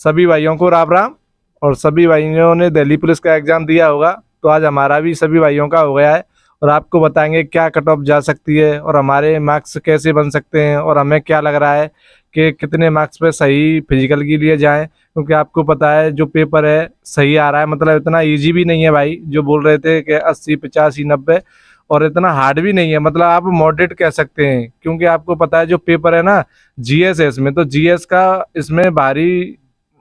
सभी भाइयों को राम राम। और सभी भाइयों ने दिल्ली पुलिस का एग्जाम दिया होगा, तो आज हमारा भी सभी भाइयों का हो गया है। और आपको बताएंगे क्या कट ऑफ जा सकती है और हमारे मार्क्स कैसे बन सकते हैं और हमें क्या लग रहा है कि कितने मार्क्स पे सही फिजिकल के लिए जाएं। क्योंकि आपको पता है जो पेपर है सही आ रहा है, मतलब इतना इजी भी नहीं है भाई। जो बोल रहे थे कि 80 85 90, और इतना हार्ड भी नहीं है, मतलब आप मॉडरेट कह सकते हैं। क्योंकि आपको पता है जो पेपर है ना, जीएस है इसमें, तो जीएस का इसमें भारी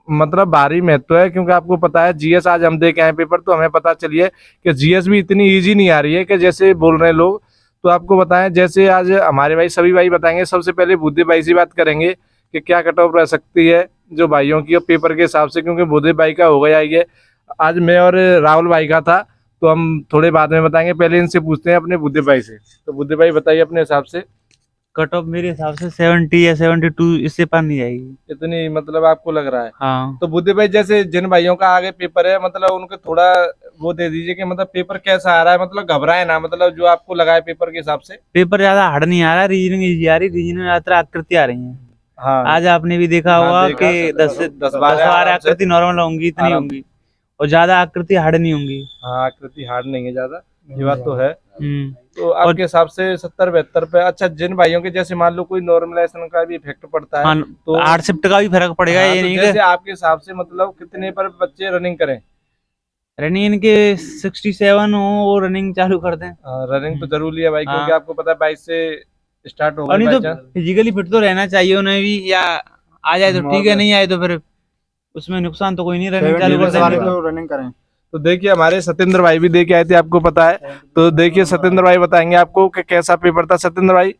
मतलब भारी महत्व है। क्योंकि आपको पता है जीएस आज हम दे के आए पेपर, तो हमें पता चलिए कि जीएस भी इतनी इजी नहीं आ रही है कि जैसे बोल रहे हैं लोग। तो आपको बताएं, जैसे आज हमारे भाई सभी भाई बताएंगे। सबसे पहले बुद्धि भाई से बात करेंगे कि क्या कट ऑफ रह सकती है जो भाइयों की और पेपर के हिसाब से। क्योंकि बुद्धि भाई का हो गया ये, आज मैं और राहुल भाई का था, तो हम थोड़े बाद में बताएंगे। पहले इनसे पूछते हैं अपने बुद्धि भाई से। तो बुद्धि भाई बताइए अपने हिसाब से। कट ऑफ मेरे हिसाब से 70 या 72 इससे पार नहीं जाएगी। इतनी मतलब आपको लग रहा है? हाँ, तो बुद्धि भाई, जैसे जिन भाइयों का आगे पेपर है, मतलब उनको थोड़ा वो दे दीजिए कि मतलब पेपर कैसा आ रहा है, मतलब घबराए ना, मतलब जो आपको लगा है पेपर के हिसाब से। पेपर ज्यादा हार्ड नहीं आ रहा, रीजनिंग इजी आ रही। रीजनिंग में ज्यादातर आकृति आ रही है। हाँ, आज आपने भी देखा हाँ होगा देखा, कि 10 10 12 आराम से। आकृति नॉर्मल होंगी, इतनी आराम। होंगी, और ज्यादा आकृति हार्ड नहीं होंगी। हाँ, आकृति हार्ड नहीं है ज्यादा, ये बात तो है। तो और आपके हिसाब से 70 72 पे। अच्छा, जिन भाइयों के जैसे मान लो कोई नॉर्मलाइजेशन का भी इफेक्ट पड़ता है, हाँ, तो आर्ट शिफ्ट का भी फर्क पड़ेगा। हाँ, ये तो नहीं जैसे कि आपके हिसाब से मतलब कितने पर बच्चे रनिंग करें? रनिंग इनके 67 हो वो रनिंग चालू कर दें। रनिंग तो जरूरी है भाई, क्योंकि हाँ। आपको पता है 22 से स्टार्ट होगा और नहीं बाई तो चांस। फिजिकली फिट तो रहना चाहिए उन्हें भी, या आ जाए तो ठीक है, नहीं आए तो फिर उसमें नुकसान तो कोई नहीं, रनिंग चालू कर देंगे तो। रनिंग करें। तो देखिए हमारे सत्येंद्र भाई भी दे के आए थे, आपको पता है। तो देखिए सत्येंद्र भाई बताएंगे आपको कि कैसा पेपर था। सत्येंद्र भाई,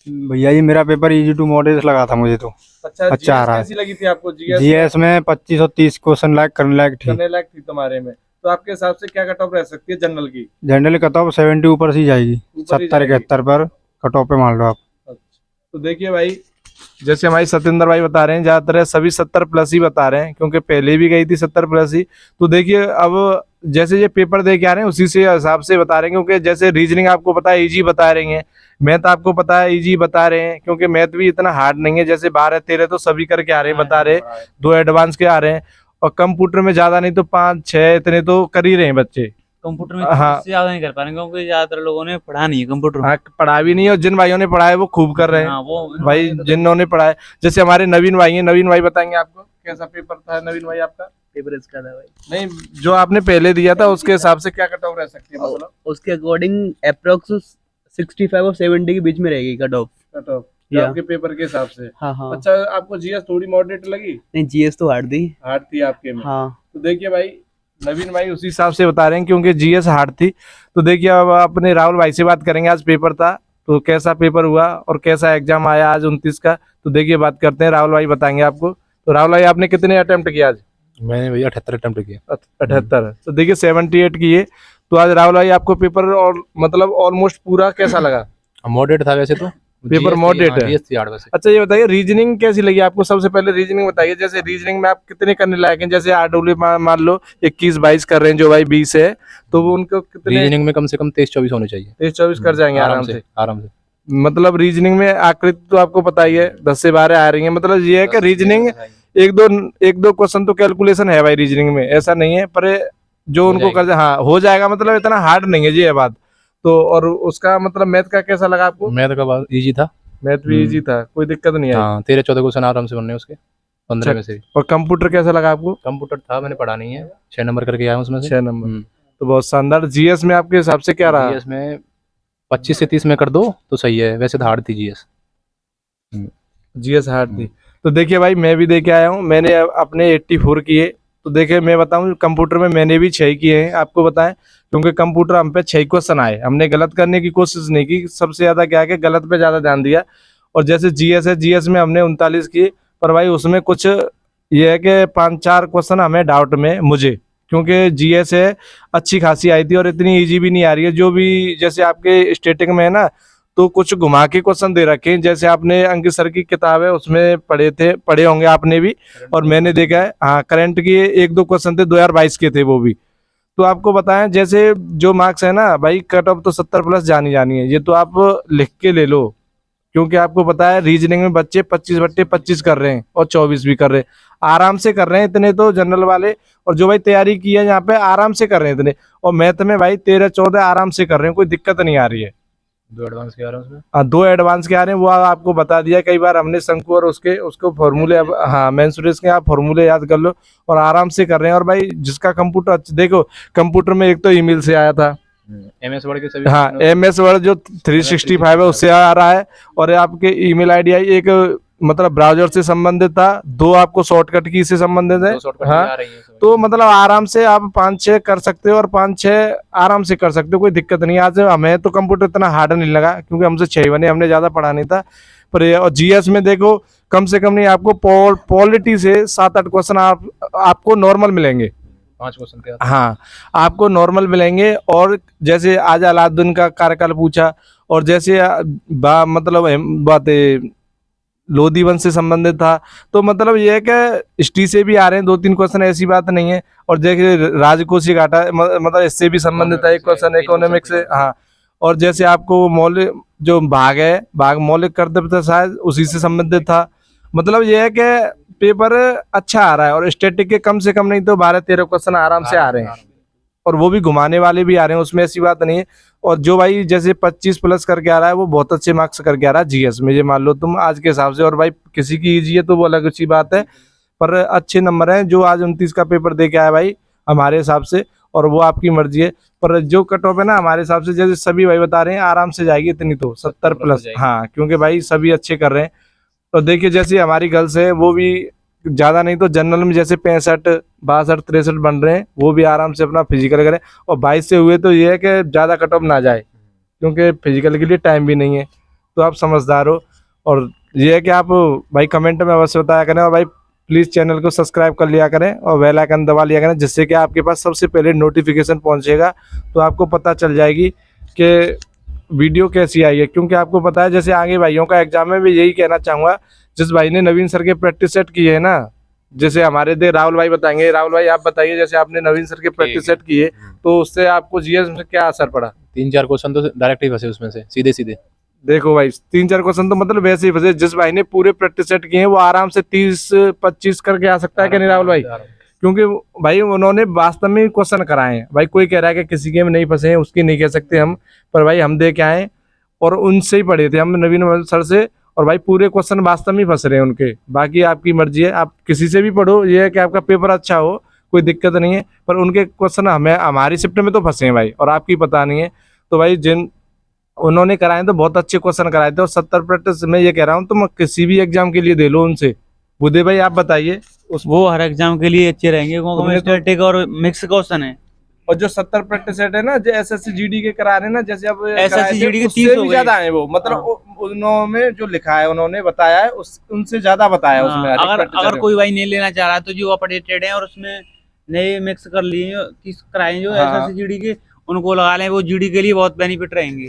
भैया जी मेरा पेपर इजी टू मॉडरेट लगा था मुझे तो। अच्छा अच्छा जीएस आ रहा है। कैसी लगी थी आपको? जीएस जीएस में 25 और 30 क्वेश्चन लायक करने लायक थी। करने लायक थी तुम्हारे में? तो आपके हिसाब से क्या कट ऑफ रह सकती है जनरल की? जनरल कट ऑफ 70 ऊपर से ही जाएगी। ऊपर ही 70 जाएगी। 71 पर कट ऑफ पे मान लो आप। अच्छा, तो देखिए भाई, जैसे हमारे सत्येंद्र भाई बता रहे हैं, ज्यादातर सभी 70 प्लस ही बता रहे हैं, क्योंकि पहले भी गई थी 70 प्लस ही। तो देखिए अब जैसे ये पेपर दे के आ रहे हैं उसी से हिसाब से बता रहे हैं। क्योंकि जैसे रीजनिंग आपको पता है इजी बता रही हैं, मैथ आपको पता है इजी बता रहे हैं, क्योंकि मैथ भी इतना हार्ड नहीं है। जैसे 12 13 तो सभी करके आ रहे हैं, बता रहे, 2 एडवांस के आ रहे हैं। और कंप्यूटर में ज्यादा नहीं तो 5 6 इतने तो कर ही रहे हैं बच्चे। कंप्यूटर में हाँ। इससे ज्यादा नहीं कर पा रहे क्योंकि ज्यादातर लोगों ने पढ़ा नहीं है कंप्यूटर। हाँ, पढ़ा भी नहीं है, और जिन भाइयों ने पढ़ा है वो खूब कर रहे हैं। हाँ, वो भाई जिन्होंने पढ़ा है, जैसे हमारे नवीन भाई हैं, नवीन भाई बताएंगे आपको कैसा पेपर था नवीन भाई आपका? पेपर इसका था भाई। नहीं, जो आपने पहले दिया था उसके हिसाब से क्या कट ऑफ रह सकती है, मतलब उसके अकॉर्डिंग अप्रोक्स 65 और 70 के बीच में रहेगी कट ऑफ। कट ऑफ या। आपके पेपर के हिसाब से? हाँ हाँ। अच्छा, आपको जीएस थोड़ी मॉडरेट लगी? नहीं जीएस तो हार्ड थी। हार्ड थी आपके में? हाँ। तो देखिए भाई, नवीन भाई उसी हिसाब से बता रहे हैं, क्योंकि जीएस हार्ड थी। तो देखिए अब अपने राहुल भाई से बात करेंगे। आज पेपर था, तो कैसा पेपर हुआ और कैसा एग्जाम आया आज 29 का। तो देखिए बात करते हैं, राहुल भाई बताएंगे आपको। तो राहुल भाई, आपने कितने अटेम्प्ट किया आज? मैंने भैया 78 अटेम्प्ट किया। 78। तो देखिए 78 किए। तो आज राहुल भाई आपको पेपर और मतलब ऑलमोस्ट पूरा कैसा लगा? मॉडरेट था वैसे तो। पेपर moderate है। जीएस थी हार्ड वैसे। अच्छा ये बताइए, रीजनिंग कैसी लगी आपको? सबसे पहले रीजनिंग बताइए। जैसे रीजनिंग में आप कितने करने लायक हैं? जैसे आरडब्ल्यू मान लो 21 22 कर रहे हैं, जो भाई 20 है, तो वो उनको कितने? रीजनिंग में कम से कम 23 24 होने चाहिए। 23 24 कर जाएंगे आराम से। आराम से। मतलब रीजनिंग में आकृति तो आपको पता ही है 10 से 12 आ रही है। मतलब ये है कि रीजनिंग एक दो क्वेश्चन तो कैलकुलेशन है भाई रीजनिंग में, ऐसा नहीं है, पर जो उनको कर हाँ हो जाएगा, मतलब इतना हार्ड नहीं है जी ये बात तो। और उसका मतलब मैथ का कैसा लगा आपको? मैथ का बात इजी था। मैथ भी इजी था, कोई दिक्कत नहीं आई? हाँ, 13 14 क्वेश्चन आराम से बनने उसके 15 में से भी। और कंप्यूटर कैसा लगा आपको? कंप्यूटर था, मैंने पढ़ा नहीं है, 6 नंबर करके आया उसमें से। 6 नंबर, तो बहुत शानदार। जीएस में आपके हिसाब से क्या रहा? जीएस में 25 से 30 में कर दो तो सही है, वैसे तो हार्ड थी जीएस। जीएस हार्ड थी। तो देखिए भाई, मैं भी दे के आया हूँ, मैंने अपने 84 किए। तो देखिए मैं बताऊं, कंप्यूटर में मैंने भी 6 किए हैं, आपको बताएं। क्योंकि कंप्यूटर हम पे 6 क्वेश्चन आए, हमने गलत करने की कोशिश नहीं की। सबसे ज्यादा क्या है कि गलत पे ज्यादा ध्यान दिया। और जैसे जीएस है, जीएस में हमने 39 किए, पर भाई उसमें कुछ ये है कि 5 4 क्वेश्चन हमें डाउट में मुझे, क्योंकि जीएस है अच्छी खासी आई थी और इतनी इजी भी नहीं आ रही है। जो भी जैसे आपके स्टेटिक में है ना, तो कुछ घुमा के क्वेश्चन दे रखे हैं। जैसे आपने अंकित सर की किताब है उसमें पढ़े होंगे आपने भी, और मैंने देखा है। हाँ, करंट के 1 2 क्वेश्चन थे, 2022 के थे वो भी। तो आपको बताएं, जैसे जो मार्क्स है ना भाई, कट ऑफ तो 70 प्लस जानी है, ये तो आप लिख के ले लो। क्योंकि आपको पता है रीजनिंग में बच्चे 25/25 कर रहे हैं और 24 भी कर रहे हैं, आराम से कर रहे हैं इतने तो जनरल वाले। और जो भाई तैयारी की है यहाँ पे आराम से कर रहे हैं इतने। और मैथ में भाई 13-14 आराम से कर रहे हैं, कोई दिक्कत नहीं आ रही है। 2 एडवांस के आ रहे हैं उसमें। हाँ 2 एडवांस के आ रहे हैं, वो आपको बता दिया कई बार हमने शंकु और उसको फॉर्मूले अब हाँ मेंसुरेशन के आप फॉर्मूले याद कर लो और आराम से कर रहे हैं। और भाई जिसका कंप्यूटर देखो, कंप्यूटर में एक तो ईमेल से आया था, MS वर्ड के सभी। हाँ MS वर्ड जो 365 है उससे आ रहा है। और आपके ईमेल आईडी आई एक मतलब ब्राउजर से संबंधित था, 2 आपको शॉर्टकट की से संबंधित है। हाँ आ रही है इसमें। तो मतलब आराम से आप 5-6 कर सकते हो और 5-6 आराम से कर सकते हो, कोई दिक्कत नहीं। आज हमें तो कंप्यूटर इतना हार्ड नहीं लगा क्योंकि हमसे 6 बने, हमने ज्यादा पढ़ा नहीं था। पर ये और GS में देखो कम से कम नहीं आपको पॉलिटी से 7-8 क्वेश्चन आपको नॉर्मल मिलेंगे। 5 क्वेश्चन के आते हैं। हाँ आपको नॉर्मल मिलेंगे। और जैसे आज अलाउद्दीन का कार्यकाल पूछा, और जैसे मतलब बातें लोधी वंश से संबंधित था, तो मतलब ये है कि हिस्ट्री से भी आ रहे हैं 2-3 क्वेश्चन, ऐसी बात नहीं है। और जैसे राजकोषीय घाटा मतलब इससे भी संबंधित है एक क्वेश्चन इकोनॉमिक से। हाँ और जैसे आपको मौलिक जो भाग मौलिक कर्तव्य था शायद उसी से संबंधित था। मतलब ये है कि पेपर अच्छा आ रहा है और स्टैटिक के कम से कम नहीं तो 12-13 क्वेश्चन आराम से आ रहे हैं, और वो भी घुमाने वाले भी आ रहे हैं, उसमें ऐसी बात नहीं है। और जो भाई जैसे 25+ करके आ रहा है वो बहुत अच्छे मार्क्स करके आ रहा है GS में, ये मान लो तुम आज के हिसाब से। और भाई किसी की ईजी है तो वो अलग अच्छी बात है, पर अच्छे नंबर हैं। जो आज 29 का पेपर दे के आया भाई हमारे हिसाब से, और वो आपकी मर्जी है। पर जो कट ऑफ है ना हमारे हिसाब से, जैसे सभी भाई बता रहे हैं आराम से जाएगी इतनी तो 70+। हाँ क्योंकि भाई सभी अच्छे कर रहे हैं। तो देखिए जैसे हमारी गर्ल्स है वो भी ज़्यादा नहीं तो जनरल में जैसे 65, 62, 63 बन रहे हैं, वो भी आराम से अपना फिजिकल करें। और 22 से हुए तो ये है कि ज़्यादा कट ऑफ ना जाए क्योंकि फिजिकल के लिए टाइम भी नहीं है। तो आप समझदार हो। और ये है कि आप भाई कमेंट में अवश्य बताया करें, और भाई प्लीज़ चैनल को सब्सक्राइब कर लिया करें और बेल आइकन दबा लिया करें, जिससे कि आपके पास सबसे पहले नोटिफिकेशन पहुँचेगा, तो आपको पता चल जाएगी कि वीडियो कैसी आई है। क्योंकि आपको पता है जैसे आगे भाइयों का एग्जाम में भी यही कहना चाहूँगा, जिस भाई ने नवीन सर के प्रैक्टिस सेट किए है ना, जैसे हमारे राहुल भाई बताएंगे। राहुल भाई आप बताइए, जैसे आपने नवीन सर के प्रैक्टिस सेट किए तो उससे आपको GS में क्या असर पड़ा? 3-4 क्वेश्चन तो डायरेक्ट ही फंसे उसमें से सीधे। देखो भाई 3-4 क्वेश्चन तो मतलब वैसे ही फंसे। जिस भाई ने पूरे प्रैक्टिस सेट किए हैं वो आराम से 30-25 करके आ सकता है कि नहीं राहुल भाई? क्योंकि भाई उन्होंने वास्तव में क्वेश्चन कराए हैं। भाई कोई कह रहा है कि किसी के में नहीं फंसे हैं, उसकी नहीं कह सकते हम, पर भाई हम दे के आए और उनसे ही पढ़े थे हम नवीन सर से, और भाई पूरे क्वेश्चन वास्तव में फंस रहे हैं उनके। बाकी आपकी मर्जी है, आप किसी से भी पढ़ो, ये है कि आपका पेपर अच्छा हो, कोई दिक्कत नहीं है। पर उनके क्वेश्चन हमारी शिफ्ट में तो फंसे हैं भाई, और आपकी पता नहीं है। तो भाई जिन उन्होंने कराए तो बहुत अच्छे क्वेश्चन कराए थे। और 70% मैं ये कह रहा हूँ तुम किसी भी एग्जाम के लिए दे लो उनसे। बुद्धे भाई आप बताइए। वो हर एग्जाम के लिए अच्छे रहेंगे क्योंकि स्टैटिक और मिक्स क्वेश्चन है। और जो 70% है ना, जो SSC GD के करा रहे हैं ना, जैसे अब SSC GD के 30 उससे हो भी गए। ज्यादा है वो, मतलब उन्होंने जो लिखा है उन्होंने बताया है उनसे ज्यादा बताया हाँ, उसमें। अगर कोई भाई नहीं लेना चाह रहा तो जो अपडेटेड है और उसमें नए मिक्स कर लिए 30 कराए जो SSC GD के, उनको लगा लें, वो GD के लिए बहुत बेनिफिट रहेंगे।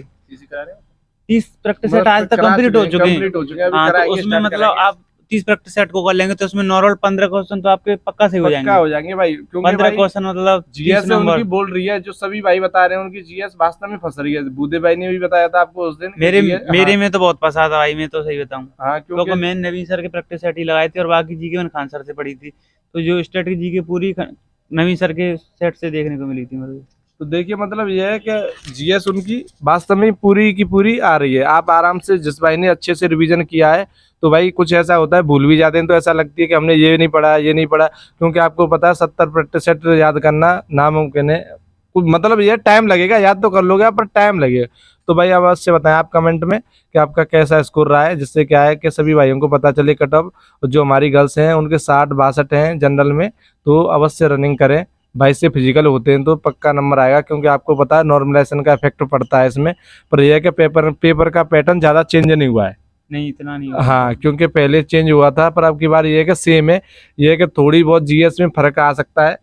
30 प्रैक्टिस सेट आज तक कंप्लीट हो चुके हैं। हाँ तो उसमें मतलब आप 30 प्रैक्टिस सेट को कर लेंगे तो उसमें नॉर्मल 15 क्वेश्चन तो आपके पक्का से हो जाएंगे भाई। क्योंकि 15 क्वेश्चन मतलब GS में उनकी बोल रही है, जो सभी भाई बता रहे हैं उनकी GS वास्तव में फंस रही है। बूदे भाई ने भी बताया था आपको उस दिन। मेरे में तो बहुत फंसा था भाई, मैं तो सही बताऊं। हाँ क्योंकि मैंने नवीन सर के प्रैक्टिस सेट ही लगाए थे और बाकी जीके मैंने खान सर से पढ़ी थी, तो जो स्ट्रेटजी की पूरी नवीन सर के सेट से देखने को मिली थी मेरे। तो देखिए मतलब यह है कि GS उनकी वास्तव में पूरी की पूरी आ रही है। आप आराम से, जिस भाई ने अच्छे से रिवीजन किया है, तो भाई कुछ ऐसा होता है भूल भी जाते हैं, तो ऐसा लगती है कि हमने ये नहीं पढ़ा ये नहीं पढ़ा, क्योंकि आपको पता है 70 प्रैक्टिस सेट याद करना नामुमकिन है। मतलब ये टाइम लगेगा, याद तो कर लोगे पर टाइम लगेगा। तो भाई अब अवश्य बताएं आप कमेंट में कि आपका कैसा स्कोर रहा है, जिससे क्या है कि सभी भाइयों को पता चले कट ऑफ। जो हमारी गर्ल्स हैं उनके 60-62 हैं जनरल में, तो अवश्य रनिंग करें। 22 से फिजिकल होते हैं तो पक्का नंबर आएगा, क्योंकि आपको पता है नॉर्मलाइजेशन का इफेक्ट पड़ता है इसमें। पर यह है कि पेपर का पैटर्न ज़्यादा चेंज नहीं हुआ है। नहीं इतना नहीं हुआ। हाँ क्योंकि पहले चेंज हुआ था, पर अब की बार ये है कि सेम है। ये है कि थोड़ी बहुत GS में फर्क आ सकता है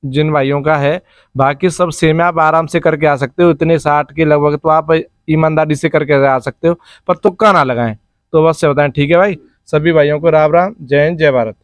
जिन भाइयों का है, बाकी सब सेम है। आप आराम से करके आ सकते हो, इतने 60 के लगभग तो आप ईमानदारी से करके आ सकते हो, पर तुक्का ना लगाएं। तो बस से बताएं, ठीक है भाई। सभी भाइयों को राम राम, जय हिंद, जय भारत।